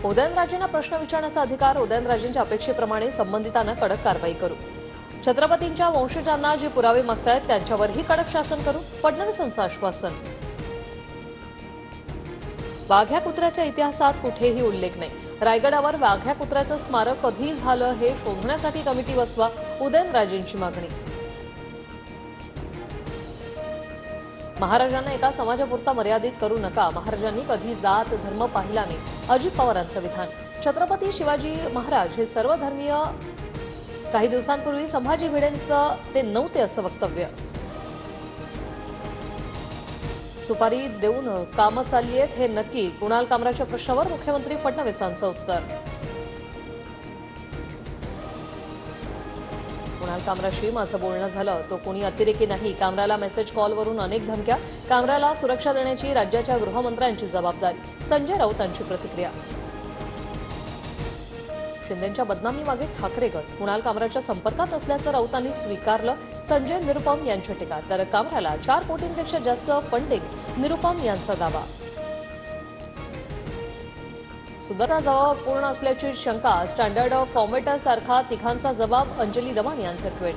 उदयनराजेंना प्रश्न विचारण्याचा अधिकार. उदयनराजेंच्या अपेक्षेप्रमाणे संबंधितांना कडक कारवाई करू. छत्रपतींच्या वंशजांना जे पुरावे मागतायत त्यांच्यावरही कडक शासन करू. फडणवीसांचं आश्वासन. वाघ्या कुत्र्याच्या इतिहासात कुठेही उल्लेख नाही. रायगडावर वाघ्या कुत्र्याचं स्मारक कधी झालं हे शोधण्यासाठी कमिटी बसवा. उदयनराजेंची मागणी. महाराजांना एका समाजापुरता मर्यादित करू नका. महाराजांनी कधी जात धर्म पाहिला नाही. अजित पवारांचं विधान. छत्रपती शिवाजी महाराज हे सर्वधर्मीय. काही दिवसांपूर्वी संभाजी भिडेंचं ते नव्हते असं वक्तव्य. सुपारी देऊन कामं चालली आहेत हे नक्की. कुणाल कामराच्या प्रश्नावर मुख्यमंत्री फडणवीसांचं उत्तर. कुणाल कामराशी माझं बोलणं झालं. तो कोणी अतिरेकी नाही. कामराला मेसेज कॉलवरून अनेक धमक्या. कामराला सुरक्षा देण्याची राज्याच्या गृहमंत्र्यांची जबाबदारी. संजय राऊतांची प्रतिक्रिया. शिंदेंच्या बदनामीमागे ठाकरे गट. कुणाल कामराच्या संपर्कात असल्याचं राऊतांनी स्वीकारलं. संजय निरुपम यांची टीका. तर कामराला 4 कोटींपेक्षा जास्त फंडिंग. निरुपम यांचा दावा. सुधारणा जबाब पूर्ण असल्याची शंका. स्टँडर्ड फॉर्मॅटसारखा तिघांचा जबाब. अंजली दवान यांचं ट्विट.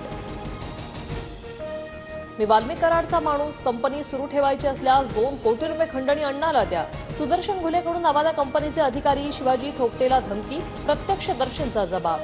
मी वाल्मिक कराडचा माणूस. कंपनी सुरू ठेवायची असल्यास 2 कोटी रुपये खंडणी अण्णाला द्या. सुदर्शन घुलेकडून नवादा कंपनीचे अधिकारी. शिवाजी थोपटेला धमकी. प्रत्यक्षदर्शींचा जबाब.